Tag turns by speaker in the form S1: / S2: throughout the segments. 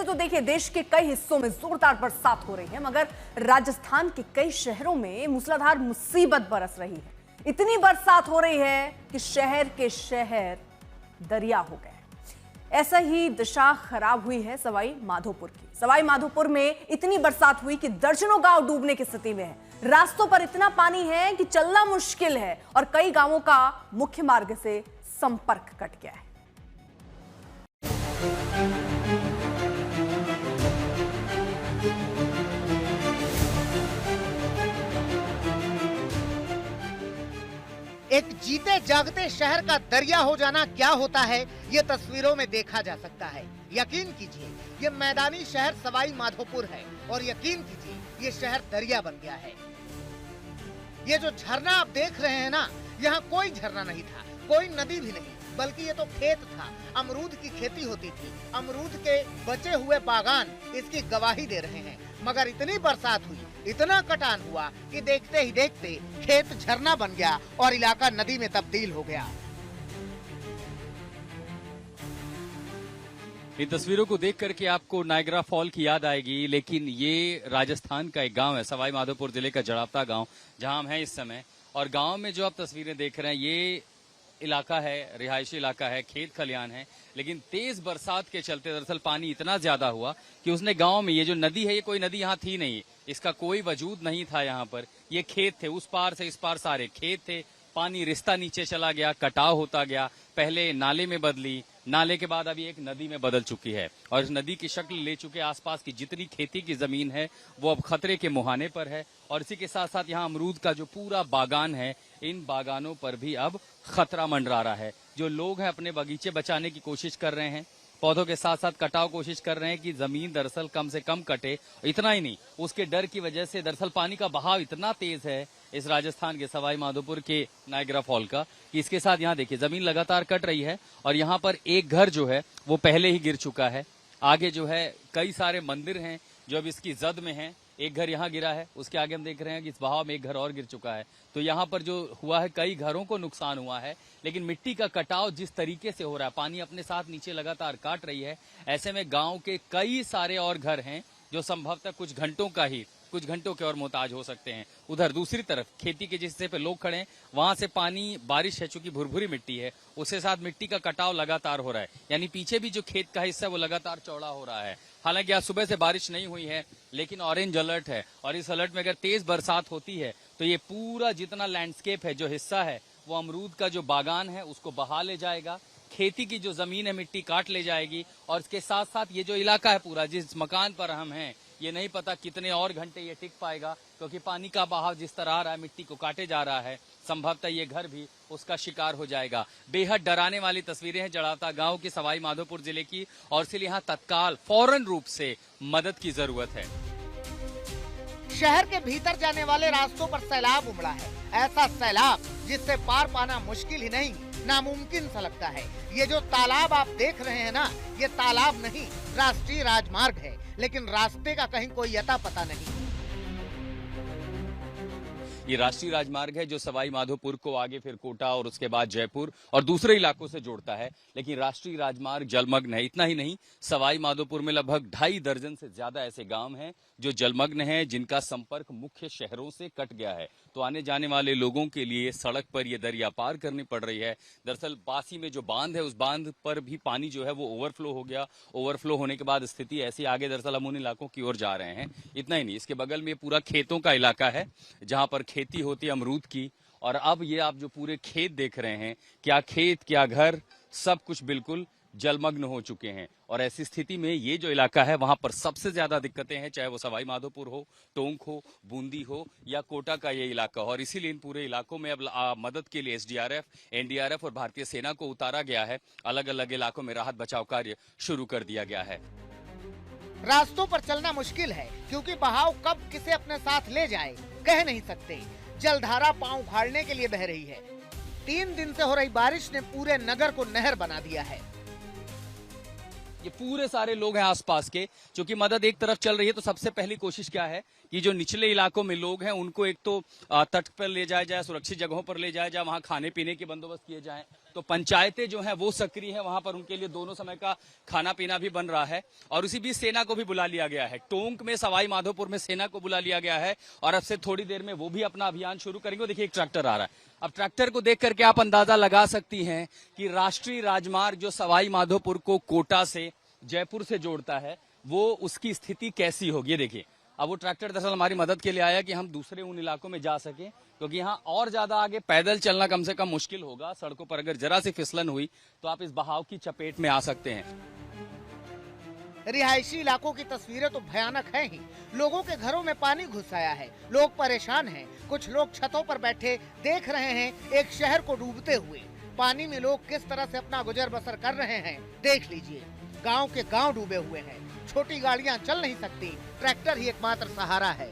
S1: वैसे तो देखिए देश के कई हिस्सों में जोरदार बरसात हो रही है, मगर राजस्थान के कई शहरों में मूसलाधार मुसीबत बरस रही है। इतनी बरसात हो रही है कि शहर के शहर दरिया हो गए। ऐसा ही दिशा खराब हुई है सवाई माधोपुर की। सवाई माधोपुर में इतनी बरसात हुई कि दर्जनों गांव डूबने की स्थिति में है। रास्तों पर इतना पानी है कि चलना मुश्किल है और कई गांवों का मुख्य मार्ग से संपर्क कट गया है।
S2: एक जीते जागते शहर का दरिया हो जाना क्या होता है, ये तस्वीरों में देखा जा सकता है। यकीन कीजिए ये मैदानी शहर सवाई माधोपुर है और यकीन कीजिए ये शहर दरिया बन गया है। ये जो झरना आप देख रहे हैं ना, यहाँ कोई झरना नहीं था, कोई नदी भी नहीं, बल्कि ये तो खेत था। अमरूद की खेती होती थी। अमरूद के बचे हुए बागान इसकी गवाही दे रहे हैं। मगर इतनी बरसात हुई, इतना कटान हुआ कि देखते ही देखते खेत झरना बन गया और इलाका नदी में तब्दील हो गया।
S3: इन तस्वीरों को देख करके आपको नायग्रा फॉल की याद आएगी, लेकिन ये राजस्थान का एक गांव है, सवाई माधोपुर जिले का जड़ावता गांव, जहां हम हैं इस समय। और गांव में जो आप तस्वीरें देख रहे हैं, ये इलाका है, रिहायशी इलाका है, खेत खलियान है। लेकिन तेज बरसात के चलते दरअसल पानी इतना ज्यादा हुआ कि उसने गांव में, ये जो नदी है, ये कोई नदी यहाँ थी नहीं, इसका कोई वजूद नहीं था यहाँ पर। ये खेत थे, उस पार से इस पार सारे खेत थे। पानी रिश्ता नीचे चला गया, कटाव होता गया, पहले नाले में बदली, नाले के बाद अभी एक नदी में बदल चुकी है और इस नदी की शक्ल ले चुके आसपास की जितनी खेती की जमीन है वो अब खतरे के मुहाने पर है। और इसी के साथ साथ यहाँ अमरूद का जो पूरा बागान है, इन बागानों पर भी अब खतरा मंडरा रहा है। जो लोग हैं अपने बगीचे बचाने की कोशिश कर रहे हैं, पौधों के साथ साथ कटाव कोशिश कर रहे हैं कि जमीन दरअसल कम से कम कटे। इतना ही नहीं, उसके डर की वजह से दरअसल पानी का बहाव इतना तेज है इस राजस्थान के सवाई माधोपुर के नायग्रा फॉल का, कि इसके साथ यहाँ देखिए जमीन लगातार कट रही है। और यहाँ पर एक घर जो है वो पहले ही गिर चुका है। आगे जो है कई सारे मंदिर हैं जो अब इसकी जद में हैं। एक घर यहाँ गिरा है, उसके आगे हम देख रहे हैं कि इस बहाव में एक घर और गिर चुका है। तो यहाँ पर जो हुआ है, कई घरों को नुकसान हुआ है। लेकिन मिट्टी का कटाव जिस तरीके से हो रहा है, पानी अपने साथ नीचे लगातार काट रही है, ऐसे में गांव के कई सारे और घर हैं जो संभवतः कुछ घंटों के और मोहताज हो सकते हैं। उधर दूसरी तरफ खेती के जिस हिस्से पे लोग खड़े हैं, वहां से पानी, बारिश है, चूंकि भुरभुरी मिट्टी है, उसके साथ मिट्टी का कटाव लगातार हो रहा है। यानी पीछे भी जो खेत का हिस्सा है वो लगातार चौड़ा हो रहा है। हालांकि आज सुबह से बारिश नहीं हुई है, लेकिन ऑरेंज अलर्ट है और इस अलर्ट में अगर तेज बरसात होती है तो ये पूरा जितना लैंडस्केप है, जो हिस्सा है, वो अमरूद का जो बागान है उसको बहा ले जाएगा। खेती की जो जमीन है मिट्टी काट ले जाएगी। और इसके साथ साथ ये जो इलाका है पूरा, जिस मकान पर हम हैं, ये नहीं पता कितने और घंटे ये टिक पाएगा, क्योंकि पानी का बहाव जिस तरह आ रहा है, मिट्टी को काटे जा रहा है, संभवतः ये घर भी उसका शिकार हो जाएगा। बेहद डराने वाली तस्वीरें हैं जड़ावता गांव की, सवाई माधोपुर जिले की, और इसलिए यहाँ तत्काल फौरन रूप से मदद की जरूरत है।
S2: शहर के भीतर जाने वाले रास्तों पर सैलाब उमड़ा है। ऐसा सैलाब जिससे पार पाना मुश्किल ही नहीं, नामुमकिन सा लगता है। ये जो तालाब आप देख रहे हैं ना, ये तालाब नहीं, राष्ट्रीय राजमार्ग है, लेकिन रास्ते का कहीं कोई अता पता नहीं।
S3: ये राष्ट्रीय राजमार्ग है जो सवाई माधोपुर को आगे फिर कोटा और उसके बाद जयपुर और दूसरे इलाकों से जोड़ता है। लेकिन राष्ट्रीय राजमार्ग जलमग्न है। इतना ही नहीं, सवाई माधोपुर में लगभग 2.5 दर्जन से ज्यादा ऐसे गांव हैं जो जलमग्न हैं, जिनका संपर्क मुख्य शहरों से कट गया है। तो आने जाने वाले लोगों के लिए सड़क पर ये दरिया पार करनी पड़ रही है। दरअसल बासी में जो बांध है, उस बांध पर भी पानी जो है वो ओवरफ्लो हो गया। ओवरफ्लो होने के बाद स्थिति ऐसी आगे दरअसल हम उन इलाकों की ओर जा रहे हैं। इतना ही नहीं, इसके बगल में पूरा खेतों का इलाका है जहां पर खेती होती है अमरूद की। और अब ये आप जो पूरे खेत देख रहे हैं, क्या खेत क्या घर, सब कुछ बिल्कुल जलमग्न हो चुके हैं। और ऐसी स्थिति में ये जो इलाका है, वहां पर सबसे ज्यादा दिक्कतें हैं, चाहे वो सवाई माधोपुर हो, टोंक हो, बूंदी हो या कोटा का ये इलाका हो। और इसीलिए इन पूरे इलाकों में अब मदद के लिए एसडीआरएफ, एनडीआरएफ और भारतीय सेना को उतारा गया है। अलग अलग इलाकों में राहत बचाव कार्य शुरू कर दिया गया है।
S2: रास्तों पर चलना मुश्किल है, क्योंकि बहाव कब किसे अपने साथ ले जाए कह नहीं सकते। जलधारा पांव उखाड़ने के लिए बह रही है। 3 दिन से हो रही बारिश ने पूरे नगर को नहर बना दिया है।
S3: ये पूरे सारे लोग हैं आसपास के, क्योंकि मदद एक तरफ चल रही है, तो सबसे पहली कोशिश क्या है कि जो निचले इलाकों में लोग हैं उनको एक तो तट पर ले जाया जाए, सुरक्षित जगहों पर ले जाया जाए, वहां खाने पीने के बंदोबस्त किए जाएं। तो पंचायतें जो हैं वो सक्रिय हैं, वहां पर उनके लिए दोनों समय का खाना पीना भी बन रहा है। और उसी बीच सेना को भी बुला लिया गया है। टोंक में, सवाई माधोपुर में सेना को बुला लिया गया है और अब से थोड़ी देर में वो भी अपना अभियान शुरू करेंगे। देखिए, एक ट्रैक्टर आ रहा है। अब ट्रैक्टर को देख करके आप अंदाजा लगा सकती हैं कि राष्ट्रीय राजमार्ग जो सवाई माधोपुर को कोटा से, जयपुर से जोड़ता है, वो उसकी स्थिति कैसी होगी। देखिए, अब वो ट्रैक्टर दरअसल हमारी मदद के लिए आया कि हम दूसरे उन इलाकों में जा सके, क्योंकि यहाँ और ज्यादा आगे पैदल चलना कम से कम मुश्किल होगा। सड़कों पर अगर जरा सी फिसलन हुई तो आप इस बहाव की चपेट में आ सकते हैं।
S2: रिहायशी इलाकों की तस्वीरें तो भयानक हैं ही। लोगों के घरों में पानी घुस आया है, लोग परेशान हैं। कुछ लोग छतों पर बैठे देख रहे हैं एक शहर को डूबते हुए। पानी में लोग किस तरह से अपना गुजर बसर कर रहे हैं देख लीजिए। गांव के गांव डूबे हुए हैं, छोटी गाड़ियां चल नहीं सकती, ट्रैक्टर ही एकमात्र सहारा है।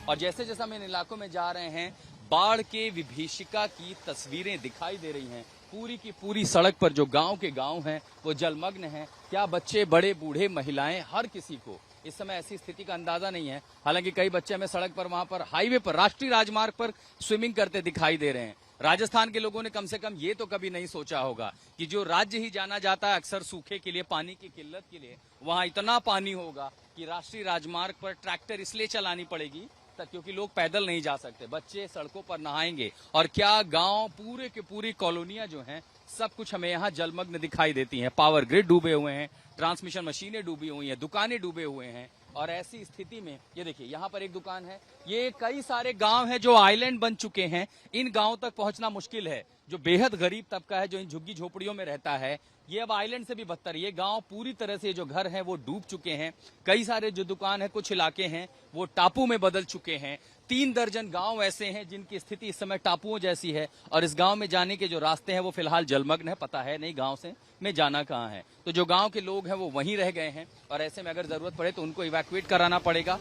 S3: और जैसे जैसे हम इन इलाकों में जा रहे हैं, बाढ़ के विभीषिका की तस्वीरें दिखाई दे रही हैं। पूरी की पूरी सड़क पर जो गांव के गांव हैं वो जलमग्न हैं। क्या बच्चे, बड़े, बूढ़े, महिलाएं, हर किसी को इस समय ऐसी स्थिति का अंदाजा नहीं है। हालांकि कई बच्चे हमें सड़क पर, वहां पर हाईवे पर, राष्ट्रीय राजमार्ग पर स्विमिंग करते दिखाई दे रहे हैं। राजस्थान के लोगों ने कम से कम ये तो कभी नहीं सोचा होगा कि जो राज्य ही जाना जाता है अक्सर सूखे के लिए, पानी की किल्लत के लिए, वहां इतना पानी होगा कि राष्ट्रीय राजमार्ग पर ट्रैक्टर इसलिए चलानी पड़ेगी क्योंकि लोग पैदल नहीं जा सकते। बच्चे सड़कों पर नहाएंगे। और क्या गांव, पूरे के पूरी कॉलोनियां जो हैं, सब कुछ हमें यहाँ जलमग्न दिखाई देती हैं। पावर ग्रिड डूबे हुए हैं, ट्रांसमिशन मशीनें डूबी हुई हैं, दुकानें डूबे हुए हैं। और ऐसी स्थिति में ये देखिए, यहाँ पर एक दुकान है। ये कई सारे गांव हैं जो आइलैंड बन चुके हैं। इन गांवों तक पहुंचना मुश्किल है। जो बेहद गरीब तबका है, जो इन झुग्गी झोपड़ियों में रहता है, ये अब आइलैंड से भी बदतर। ये गांव पूरी तरह से, जो घर हैं वो डूब चुके हैं। कई सारे जो दुकान है, कुछ इलाके हैं वो टापू में बदल चुके हैं। 3 दर्जन गांव ऐसे हैं जिनकी स्थिति इस समय टापुओं जैसी है। और इस गांव में जाने के जो रास्ते हैं वो फिलहाल जलमग्न है। पता है नहीं गांव से में जाना कहाँ है। तो जो गांव के लोग हैं वो वहीं रह गए हैं और ऐसे में अगर जरूरत पड़े तो उनको इवैक्यूएट कराना पड़ेगा।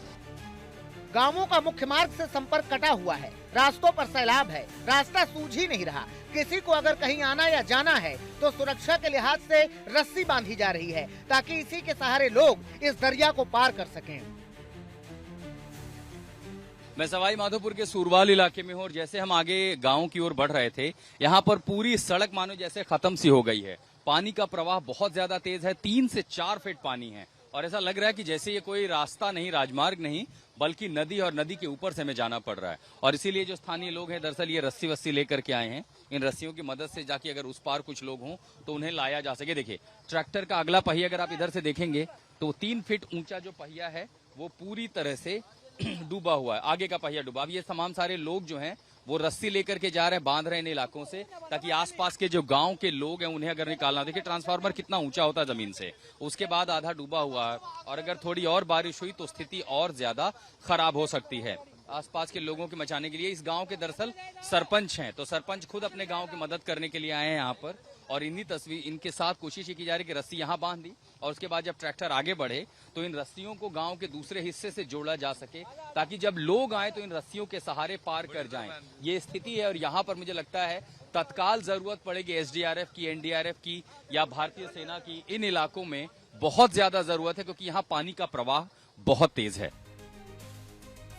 S2: गांवों का मुख्य मार्ग से संपर्क कटा हुआ है, रास्तों पर सैलाब है, रास्ता सूझ ही नहीं रहा। किसी को अगर कहीं आना या जाना है तो सुरक्षा के लिहाज से रस्सी बांधी जा रही है ताकि इसी के सहारे लोग इस दरिया को पार कर सकें।
S3: मैं सवाई माधोपुर के सूरवाल इलाके में हूँ और जैसे हम आगे गांव की ओर बढ़ रहे थे, यहाँ पर पूरी सड़क मानो जैसे खत्म सी हो गई है। पानी का प्रवाह बहुत ज्यादा तेज है, 3 से 4 फीट पानी है और ऐसा लग रहा है कि जैसे ये कोई रास्ता नहीं, राजमार्ग नहीं, बल्कि नदी, और नदी के ऊपर से हमें जाना पड़ रहा है। और इसीलिए जो स्थानीय लोग हैं, दरअसल ये रस्सी वस्सी लेकर के आए हैं। इन रस्सियों की मदद से जाके अगर उस पार कुछ लोग हों तो उन्हें लाया जा सके। देखिए, ट्रैक्टर का अगला पहिया अगर आप इधर से देखेंगे तो 3 फीट ऊंचा जो पहिया है वो पूरी तरह से डूबा हुआ है। आगे का पहिया डूबा। अब ये तमाम सारे लोग जो हैं वो रस्सी लेकर के जा रहे हैं, बांध रहे हैं इन इलाकों से, ताकि आसपास के जो गांव के लोग हैं उन्हें अगर निकालना। देखिए, ट्रांसफार्मर कितना ऊंचा होता है जमीन से, उसके बाद आधा डूबा हुआ है और अगर थोड़ी और बारिश हुई तो स्थिति और ज्यादा खराब हो सकती है। आसपास के लोगों के बचाने के लिए इस गांव के दरअसल सरपंच हैं, तो सरपंच खुद अपने गांव की मदद करने के लिए आए हैं यहाँ पर। और इनके साथ कोशिश ये की जा रही है कि रस्सी यहाँ बांध दी और उसके बाद जब ट्रैक्टर आगे बढ़े तो इन रस्सियों को गांव के दूसरे हिस्से से जोड़ा जा सके, ताकि जब लोग आए तो इन रस्सियों के सहारे पार कर जाएं। ये स्थिति है और यहाँ पर मुझे लगता है तत्काल जरूरत पड़ेगी एसडीआरएफ की, एनडीआरएफ की या भारतीय सेना की। इन इलाकों में बहुत ज्यादा जरूरत है क्योंकि यहाँ पानी का प्रवाह बहुत तेज है।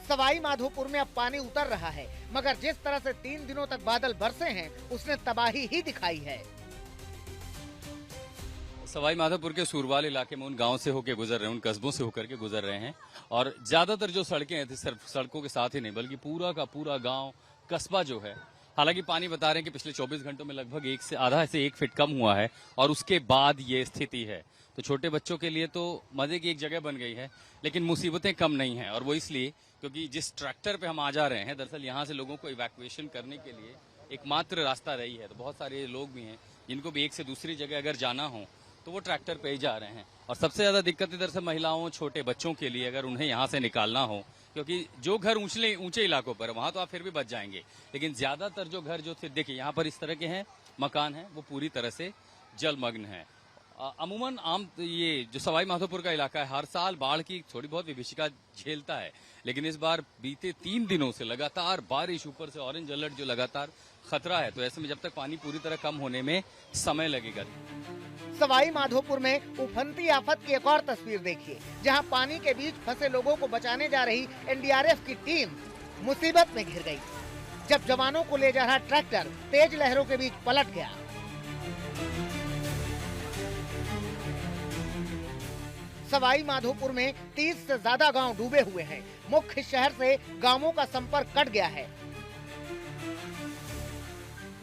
S2: सवाई माधोपुर में अब पानी उतर रहा है, मगर जिस तरह से 3 दिनों तक बादल बरसे हैं उसने तबाही ही दिखाई है।
S3: सवाई माधोपुर के सूरवाल इलाके में उन गांव से होकर गुजर रहे हैं, उन कस्बों से होकर के गुजर रहे हैं और ज्यादातर जो सड़कें हैं सिर्फ सड़कों के साथ ही नहीं बल्कि पूरा का पूरा गांव, कस्बा जो है, हालांकि पानी बता रहे हैं कि पिछले 24 घंटों में लगभग आधा से 1 फीट कम हुआ है और उसके बाद ये स्थिति है। तो छोटे बच्चों के लिए तो मजे की एक जगह बन गई है, लेकिन मुसीबतें कम नहीं हैं। और वो इसलिए क्योंकि जिस ट्रैक्टर पे हम आ जा रहे हैं, दरअसल यहाँ से लोगों को इवैक्यूएशन करने के लिए एकमात्र रास्ता रही है। तो बहुत सारे लोग भी हैं जिनको भी एक से दूसरी जगह अगर जाना हो तो वो ट्रैक्टर पे ही जा रहे हैं। और सबसे ज्यादा दिक्कत इधर से महिलाओं, छोटे बच्चों के लिए, अगर उन्हें यहाँ से निकालना हो, क्योंकि जो घर ऊंचे इलाकों पर वहां तो आप फिर भी बच जाएंगे, लेकिन ज्यादातर जो घर जो देखिए यहाँ पर इस तरह के हैं, मकान हैं, वो पूरी तरह से जलमग्न है। अमूमन ये जो सवाई माधोपुर का इलाका है हर साल बाढ़ की थोड़ी बहुत विभीषिका झेलता है, लेकिन इस बार बीते 3 दिनों से लगातार बारिश, ऊपर से ऑरेंज अलर्ट जो लगातार खतरा है, तो ऐसे में जब तक पानी पूरी तरह कम होने में समय लगेगा।
S2: सवाई माधोपुर में उफनती आफत की एक और तस्वीर देखिए, जहां पानी के बीच फंसे लोगों को बचाने जा रही एनडीआरएफ की टीम मुसीबत में घिर गई। जब जवानों को ले जा रहा ट्रैक्टर तेज लहरों के बीच पलट गया। सवाई माधोपुर में 30 से ज्यादा गांव डूबे हुए हैं। मुख्य शहर से गांवों का संपर्क कट गया है।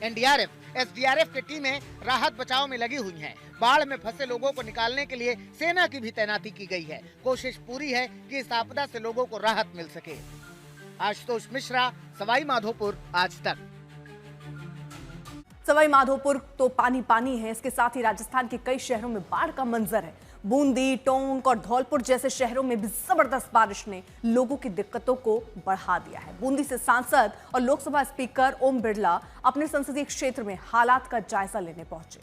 S2: एनडीआरएफ, एसडीआरएफ की टीमें राहत बचाव में लगी हुई हैं। बाढ़ में फंसे लोगों को निकालने के लिए सेना की भी तैनाती की गई है। कोशिश पूरी है कि इस आपदा से लोगों को राहत मिल सके। आशुतोष मिश्रा, सवाई माधोपुर, आज तक।
S1: सवाई माधोपुर तो पानी पानी है, इसके साथ ही राजस्थान के कई शहरों में बाढ़ का मंजर है। बूंदी, टोंक और धौलपुर जैसे शहरों में भी जबरदस्त बारिश ने लोगों की दिक्कतों को बढ़ा दिया है। बूंदी से सांसद और लोकसभा स्पीकर ओम बिरला अपने संसदीय क्षेत्र में हालात का जायजा लेने पहुंचे।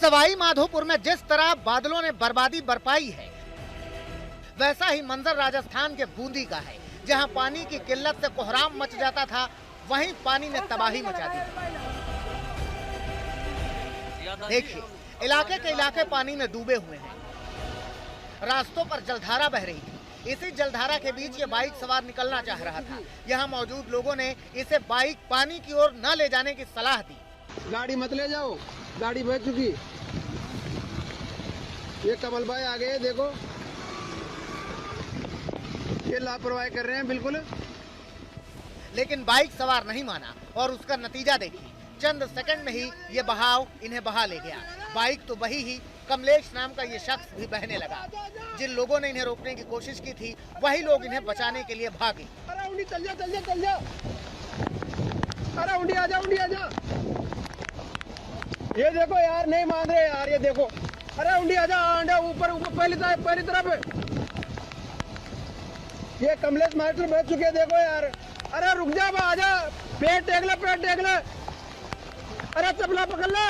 S2: सवाई माधोपुर में जिस तरह बादलों ने बर्बादी बरपाई है, वैसा ही मंजर राजस्थान के बूंदी का है, जहां पानी की किल्लत से कोहराम मच जाता था, वहीं पानी ने तबाही मचा दी। देखिए, इलाके के इलाके पानी में डूबे हुए हैं। रास्तों पर जलधारा बह रही थी। इसी जलधारा के बीच ये बाइक सवार निकलना चाह रहा था। यहाँ मौजूद लोगों ने इसे बाइक पानी की ओर न ले जाने की सलाह दी।
S4: गाड़ी मत ले जाओ, गाड़ी बह चुकी। ये कमल भाई आ गए, देखो ये लापरवाही कर रहे हैं बिल्कुल।
S2: लेकिन बाइक सवार नहीं माना और उसका नतीजा देखिए। चंद सेकंड में ही ये बहाव इन्हें बहा ले गया। बाइक तो बही ही, कमलेश नाम का ये शख्स भी बहने लगा। जिन लोगों ने इन्हें रोकने की कोशिश की थी, वही लोग इन्हें बचाने के लिए भागे।
S4: अरे उंडी चल जा, चल जा, चल जा। अरे उंडी आ जा, उंडी आ जा। ये देखो यार, नहीं मान रहे यार, ये देखो। अरे उंडी आ जा, अंडा ऊपर ऊपर पहली तरफ। ये कमलेश मास्टर बैठ चुके हैं, देखो यार। अरे रुक जा, आ जा, पेट टेक ले, पेट टेक ले। अरे चपला पकड़ ले,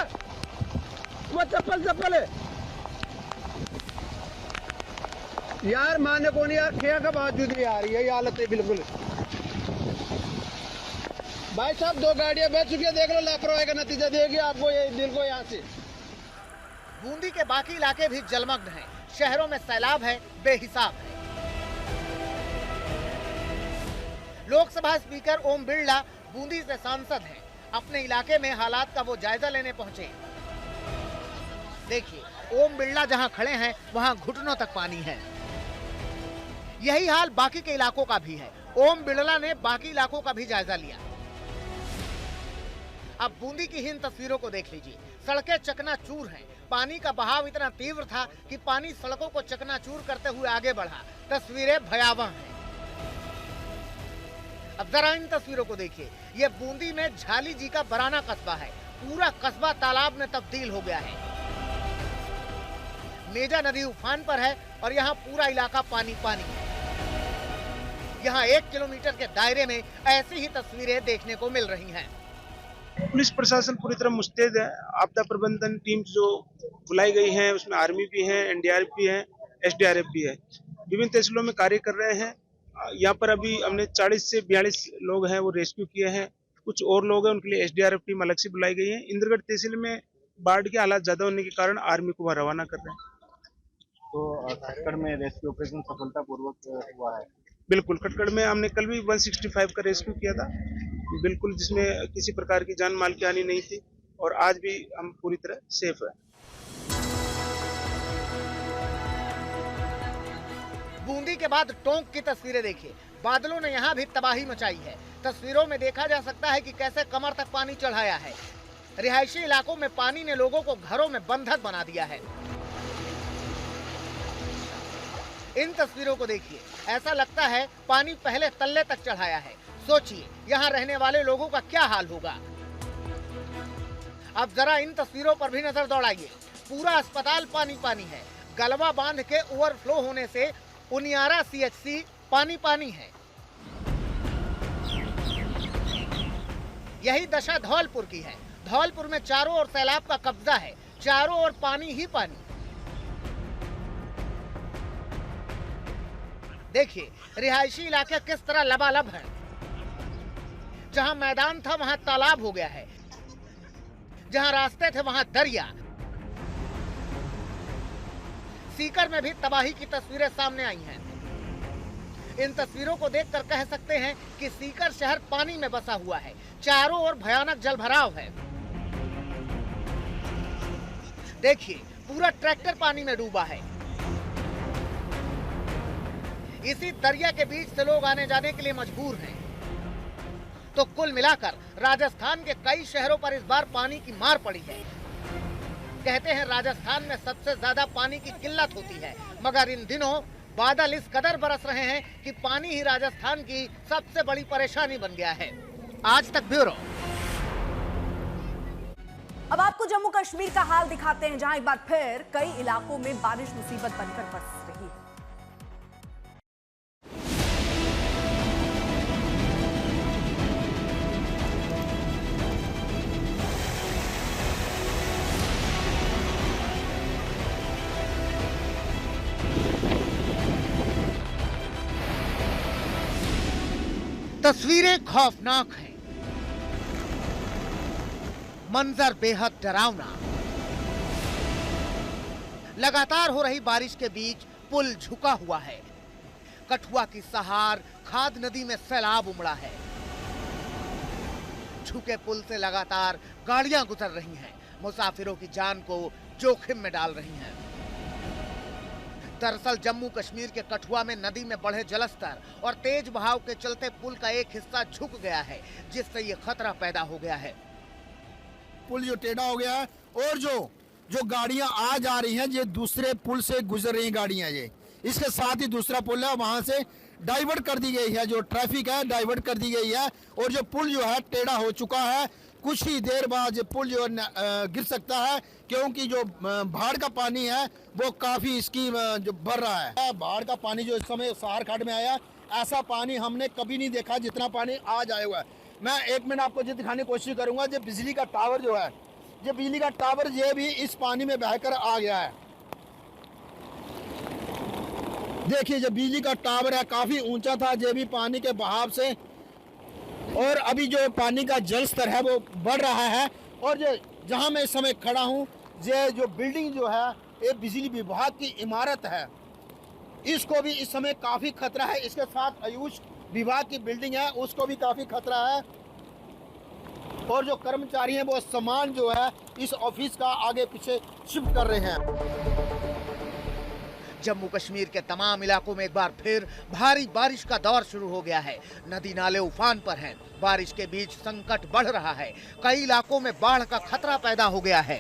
S4: वो चप्पल है यार, माने को नहीं यार, खेया का बावजूद यार यही हालत है बिल्कुल। भाई साहब, 2 गाड़ियां बैठ चुकी है, देख लो, लापरवाही का नतीजा देगी आपको ये दिल को। यहाँ से
S2: बूंदी के बाकी इलाके भी जलमग्न हैं। शहरों में सैलाब है, बेहिसाब है। लोकसभा स्पीकर ओम बिरला बूंदी से सांसद हैं। अपने इलाके में हालात का वो जायजा लेने पहुंचे। देखिए, ओम बिरला जहां खड़े हैं, वहां घुटनों तक पानी है। यही हाल बाकी के इलाकों का भी है। ओम बिरला ने बाकी इलाकों का भी जायजा लिया। अब बूंदी की इन तस्वीरों को देख लीजिए। सड़कें चकनाचूर हैं। पानी का बहाव इतना तीव्र था कि पानी सड़कों को चकनाचूर करते हुए आगे बढ़ा। तस्वीरें भयावह हैं। अब जरा इन तस्वीरों को देखिए। ये बूंदी में झाली जी का बराना कस्बा है। पूरा कस्बा तालाब में तब्दील हो गया है। मेजा नदी उफान पर है और यहाँ पूरा इलाका पानी पानी है। यहाँ 1 किलोमीटर के दायरे में ऐसी ही तस्वीरें देखने को मिल रही हैं।
S5: पुलिस प्रशासन पूरी तरह मुस्तैद है। आपदा प्रबंधन टीम जो बुलाई गई है, उसमें आर्मी भी है, एनडीआरएफ भी है, एसडीआरएफ भी है। विभिन्न तहसीलों में कार्य कर रहे हैं। यहाँ पर अभी हमने 40 से 42 लोग हैं वो रेस्क्यू किए हैं। कुछ और लोग हैं, उनके लिए एसडीआरएफ टीम अलग से बुलाई गई है। इंद्रगढ़ तहसील में बाढ़ के हालात ज्यादा होने के कारण आर्मी को वहाँ रवाना कर रहे हैं।
S6: तो खटखड़ में रेस्क्यू ऑपरेशन सफलतापूर्वक हुआ है।
S5: बिल्कुल, खटखड़ में हमने कल भी 165 का रेस्क्यू किया था, बिल्कुल, जिसमें किसी प्रकार की जान माल की हानि नहीं थी। और आज भी हम पूरी तरह सेफ है।
S2: बूंदी के बाद टोंक की तस्वीरें देखिए। बादलों ने यहाँ भी तबाही मचाई है। तस्वीरों में देखा जा सकता है कि कैसे कमर तक पानी चढ़ाया है। रिहायशी इलाकों में पानी ने लोगों को घरों में बंधक बना दिया है। इन तस्वीरों को देखिए, ऐसा लगता है पानी पहले तल्ले तक चढ़ाया है। सोचिए, यहाँ रहने वाले लोगों का क्या हाल होगा। अब जरा इन तस्वीरों पर भी नजर दौड़ाइए। पूरा अस्पताल पानी पानी है। गलवा बांध के ओवरफ्लो होने से उनियारा सीएचसी पानी पानी है। यही दशा धौलपुर की है। धौलपुर में चारों ओर सैलाब का कब्जा है। चारों ओर पानी ही पानी। देखिए रिहायशी इलाके किस तरह लबालब हैं। जहां मैदान था वहां तालाब हो गया है, जहां रास्ते थे वहां दरिया। सीकर में भी तबाही की तस्वीरें सामने आई हैं। इन तस्वीरों को देखकर कह सकते हैं कि सीकर शहर पानी में बसा हुआ है। चारों ओर भयानक जलभराव है। देखिए पूरा ट्रैक्टर पानी में डूबा है। इसी दरिया के बीच से लोग आने जाने के लिए मजबूर हैं। तो कुल मिलाकर राजस्थान के कई शहरों पर इस बार पानी की मार पड़ी है। कहते हैं राजस्थान में सबसे ज्यादा पानी की किल्लत होती है, मगर इन दिनों बादल इस कदर बरस रहे हैं कि पानी ही राजस्थान की सबसे बड़ी परेशानी बन गया है। आज तक ब्यूरो।
S1: अब आपको जम्मू कश्मीर का हाल दिखाते हैं, जहां एक बार फिर कई इलाकों में बारिश मुसीबत बनकर बरस रही है।
S2: तस्वीरें खौफनाक हैं, मंजर बेहद डरावना। लगातार हो रही बारिश के बीच पुल झुका हुआ है। कठुआ की सहार खाद नदी में सैलाब उमड़ा है। झुके पुल से लगातार गाड़ियां गुजर रही हैं, मुसाफिरों की जान को जोखिम में डाल रही हैं। दरअसल जम्मू कश्मीर के कठुआ में नदी में बढ़े जलस्तर और तेज बहाव के चलते पुल का एक हिस्सा झुक गया है, जिससे ये खतरा पैदा हो गया है।
S7: पुल जो टेढ़ा हो गया है और जो गाड़ियां आ जा रही हैं, ये दूसरे पुल से गुजर रही गाड़ियां, ये इसके साथ ही दूसरा पुल है, वहां से डाइवर्ट कर दी गई है। जो ट्रैफिक है डाइवर्ट कर दी गई है और जो पुल जो है टेढ़ा हो चुका है। कुछ ही देर बाद ये पुल जो गिर सकता है, क्योंकि जो बाढ़ का पानी है वो काफी इसकी जो बढ़ रहा है। बाढ़ का पानी जो इस समय सहार घाट में आया, ऐसा पानी हमने कभी नहीं देखा जितना पानी आज आया हुआ है। मैं एक मिनट आपको जो दिखाने की कोशिश करूंगा, जो बिजली का टावर जो है, ये बिजली का टावर ये भी इस पानी में बहकर आ गया है। देखिए जो बिजली का टावर है काफी ऊंचा था, ये भी पानी के बहाव से, और अभी जो पानी का जल स्तर है वो बढ़ रहा है। और ये जहां मैं इस समय खड़ा हूं, ये जो बिल्डिंग जो है ये बिजली विभाग की इमारत है, इसको भी इस समय काफी खतरा है। इसके साथ आयुष विभाग की बिल्डिंग है, उसको भी काफी खतरा है। और जो कर्मचारी हैं वो सामान जो है इस ऑफिस का आगे पीछे शिफ्ट कर रहे हैं।
S2: जम्मू कश्मीर के तमाम इलाकों में एक बार फिर भारी बारिश का दौर शुरू हो गया है। नदी नाले उफान पर हैं। बारिश के बीच संकट बढ़ रहा है। कई इलाकों में बाढ़ का खतरा पैदा हो गया है।